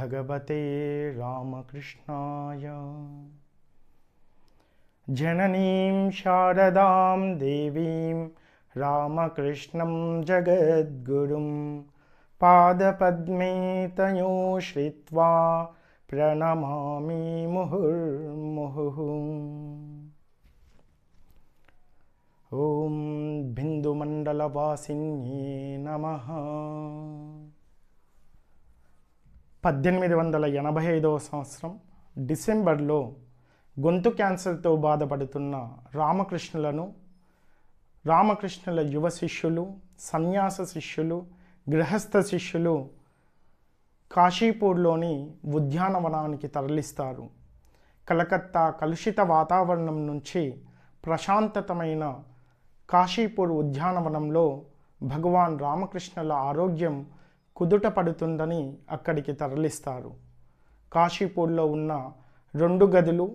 భగవతే రామకృష్ణాయ. జననీం శారదాం దేవీం రామకృష్ణం జగద్గురుం పాదపద్మే తయో శ్రిత్వా ప్రణమామి ముహుర్ముహుః. ఓం బిందుమండలవాసిన్యే నమః. 1885 సంవత్సరం డిసెంబర్లో గొంతు క్యాన్సర్తో బాధపడుతున్న రామకృష్ణుల యువ శిష్యులు, సన్యాస శిష్యులు, గృహస్థ శిష్యులు కాశీపూర్లోని ఉద్యానవనానికి తరలిస్తారు. కలకత్తా కలుషిత వాతావరణం నుంచి ప్రశాంతతమైన కాశీపూర్ ఉద్యానవనంలో భగవాన్ రామకృష్ణుల ఆరోగ్యం కుదుట పడుతుందని అక్కడికి తరలిస్తారు. కాశీపూర్లో ఉన్న 2 గదులు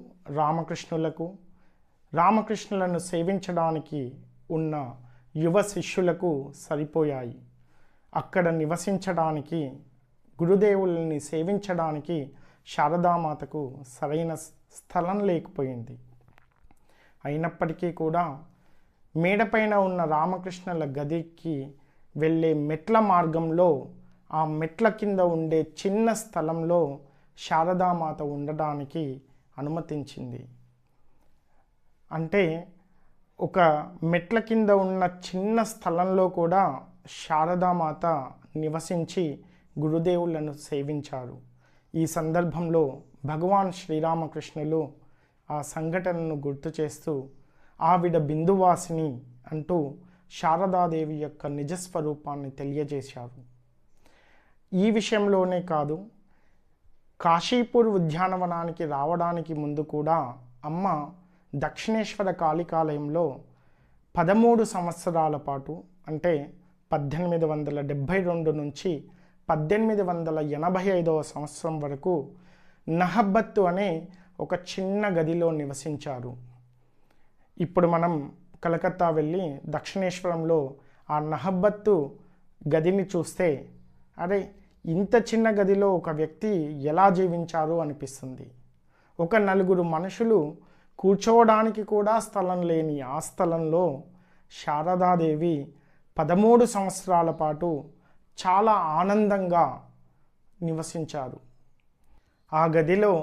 రామకృష్ణులను సేవించడానికి ఉన్న యువ శిష్యులకు సరిపోయాయి. అక్కడ నివసించడానికి, గురుదేవుల్ని సేవించడానికి శారదామాతకు సరైన స్థలం లేకపోయింది. అయినప్పటికీ కూడా మేడపైన ఉన్న రామకృష్ణుల గదికి వెళ్ళే మెట్ల మార్గంలో, ఆ మెట్ల కింద ఉండే చిన్న స్థలంలో శారదామాత ఉండడానికి అనుమతించింది. అంటే ఒక మెట్ల కింద ఉన్న చిన్న స్థలంలో కూడా శారదామాత నివసించి గురుదేవులను సేవించారు. ఈ సందర్భంలో భగవాన్ శ్రీరామకృష్ణులు ఆ సంఘటనను గుర్తు చేస్తూ ఆవిడ బిందువాసిని అంటూ శారదాదేవి యొక్క నిజస్వరూపాన్ని తెలియజేశారు. ఈ విషయంలోనే కాదు, కాశీపూర్ ఉద్యానవనానికి రావడానికి ముందు కూడా అమ్మ దక్షిణేశ్వర కాళికాలయంలో 13 సంవత్సరాల పాటు, అంటే 1872 నుంచి 1885 సంవత్సరం వరకు నహబ్బత్తు అనే ఒక చిన్న గదిలో నివసించారు. ఇప్పుడు మనం కలకత్తా వెళ్ళి దక్షిణేశ్వరంలో ఆ నహబ్బత్తు గదిని చూస్తే, అరే ఇంత చిన్న గదిలో ఒక వ్యక్తి ఎలా జీవించారు అనిపిస్తుంది. ఒక 4 మనుషులు కూర్చోవడానికి కూడా స్థలం లేని ఆ స్థలంలో శారదాదేవి 13 సంవత్సరాల పాటు చాలా ఆనందంగా నివసించారు. ఆ గదిలో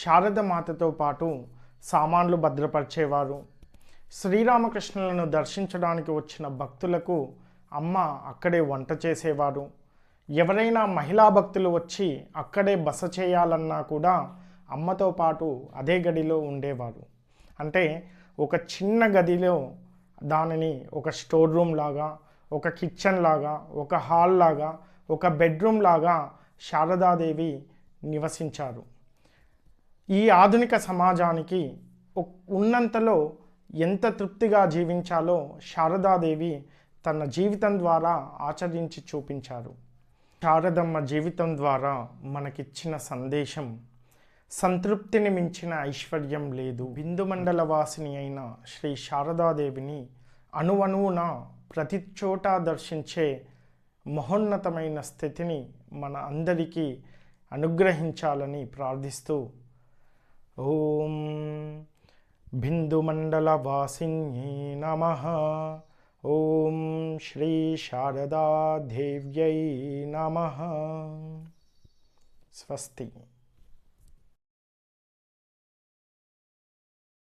శారదమాతతో పాటు సామాన్లు భద్రపరిచేవారు. శ్రీరామకృష్ణులను దర్శించడానికి వచ్చిన భక్తులకు అమ్మ అక్కడే వంట చేసేవారు. ఎవరైనా మహిళా భక్తులు వచ్చి అక్కడే బస చేయాలన్నా కూడా అమ్మతో పాటు అదే గదిలో ఉండేవారు. అంటే ఒక చిన్న గదిలో దానిని ఒక స్టోర్ రూమ్ లాగా, ఒక కిచెన్ లాగా, ఒక హాల్ లాగా, ఒక బెడ్రూమ్ లాగా శారదాదేవి నివసించారు. ఈ ఆధునిక సమాజానికి ఉన్నంతలో ఎంత తృప్తిగా జీవించాలో శారదాదేవి తన జీవితం ద్వారా ఆచరించి చూపించారు. శారదమ్మ జీవితం ద్వారా మనకిచ్చిన సందేశం, సంతృప్తిని మించిన ఐశ్వర్యం లేదు. బిందుమండల వాసిని అయిన శ్రీ శారదాదేవిని అణువణువున ప్రతి చోట దర్శించే మహోన్నతమైన స్థితిని మన అందరికీ అనుగ్రహించాలని ప్రార్థిస్తూ, ఓం బిందుమండల వాసిన్యే నమః. ఓం శ్రీ శారదాదేవ్యై నమః. స్వస్తి.